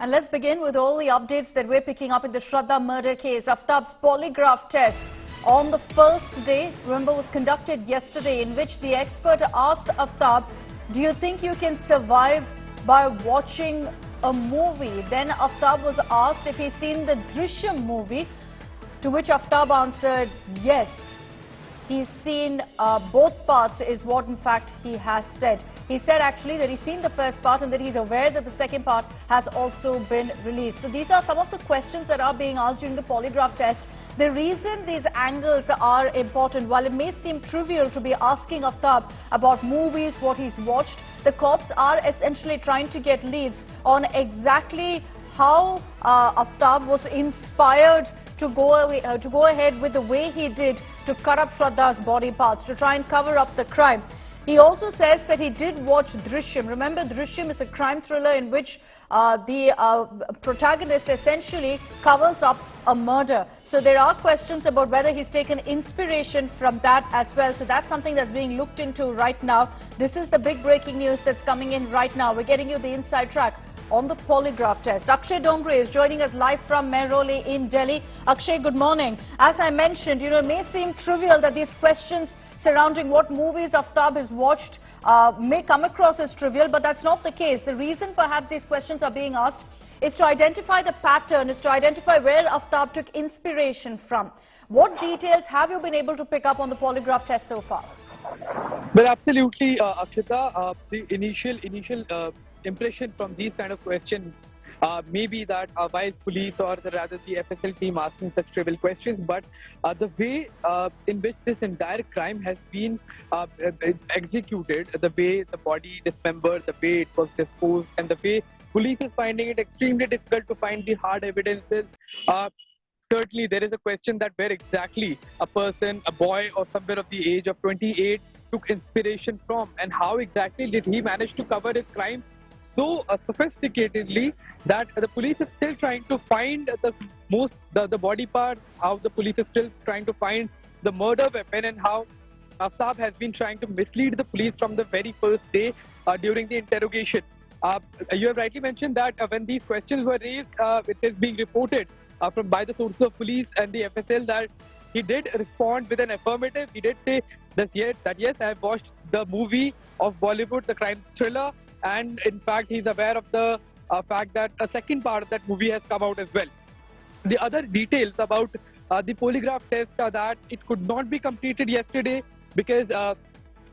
And let's begin with all the updates that we're picking up in the Shraddha murder case. Aftab's polygraph test on the first day, remember, was conducted yesterday, in which the expert asked Aftab, do you think you can survive by watching a movie? Then Aftab was asked if he's seen the Drishyam movie, to which Aftab answered yes. He's seen both parts is what in fact he has said. He said actually that he's seen the first part and that he's aware that the second part has also been released. So these are some of the questions that are being asked during the polygraph test. The reason these angles are important, while it may seem trivial to be asking Aftab about movies, what he's watched, the cops are essentially trying to get leads on exactly how Aftab was inspired to go ahead with the way he did to cut up Shraddha's body parts, to try and cover up the crime. He also says that he did watch Drishyam. Remember, Drishyam is a crime thriller in which the protagonist essentially covers up a murder. So there are questions about whether he's taken inspiration from that as well. So that's something that's being looked into right now. This is the big breaking news that's coming in right now. We're getting you the inside track on the polygraph test. Akshay Dongre is joining us live from Mehrauli in Delhi. Akshay, good morning. As I mentioned, it may seem trivial that these questions surrounding what movies Aftab has watched may come across as trivial, but that's not the case. The reason perhaps these questions are being asked is to identify the pattern, is to identify where Aftab took inspiration from. What details have you been able to pick up on the polygraph test so far? Well, absolutely, Akshita. The initial impression from these kind of questions may be that why is police or rather the FSL team asking such trivial questions, but the way in which this entire crime has been executed, the way the body dismembered, the way it was disposed, and the way police is finding it extremely difficult to find the hard evidences. Certainly, there is a question that where exactly a person, a boy or somewhere of the age of 28 took inspiration from, and how exactly did he manage to cover his crime so sophisticatedly that the police is still trying to find the body parts, how the police is still trying to find the murder weapon, and how Aftab has been trying to mislead the police from the very first day during the interrogation. You have rightly mentioned that when these questions were raised, it is being reported by the sources of police and the FSL that he did respond with an affirmative. He did say that yes, I have watched the movie of Bollywood, the crime thriller, and in fact he's aware of the fact that a second part of that movie has come out as well. The other details about the polygraph test are that it could not be completed yesterday because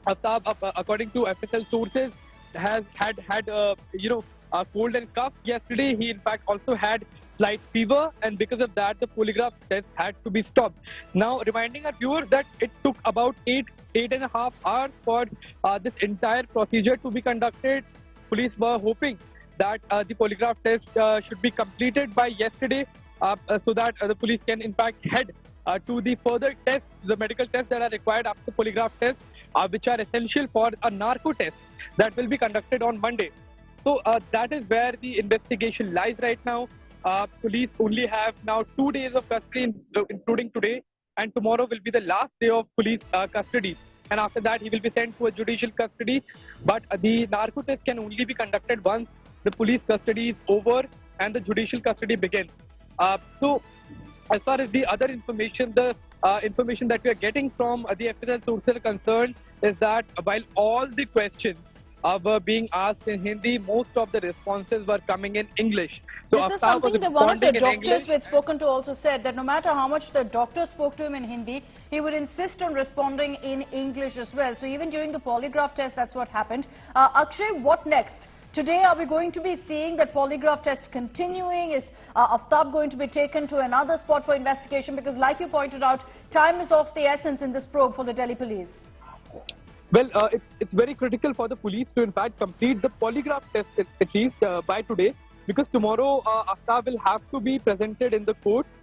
Aftab, according to FSL sources, has had a cold and cough yesterday. He in fact also had slight fever, and because of that the polygraph test had to be stopped. Now, reminding our viewers that it took about 8.5 hours for this entire procedure to be conducted. Police were hoping that the polygraph test should be completed by yesterday so that the police can in fact head to the further tests, the medical tests that are required after the polygraph test, which are essential for a narco test that will be conducted on Monday. So that is where the investigation lies right now. Police only have now 2 days of custody, including today, and tomorrow will be the last day of police custody. And after that, he will be sent to a judicial custody. But the narco test can only be conducted once the police custody is over and the judicial custody begins. So, as far as the other information, the information that we are getting from the FSL sources are concerned is that while all the questions were being asked in Hindi, most of the responses were coming in English. So this is something that one of the doctors we had spoken to also said, that no matter how much the doctor spoke to him in Hindi, he would insist on responding in English as well. So even during the polygraph test, that's what happened. Akshay, what next? Today, are we going to be seeing that polygraph test continuing? Is Aftab going to be taken to another spot for investigation? Because like you pointed out, time is of the essence in this probe for the Delhi police. Well, it's very critical for the police to in fact complete the polygraph test at least by today, because tomorrow Aftab will have to be presented in the court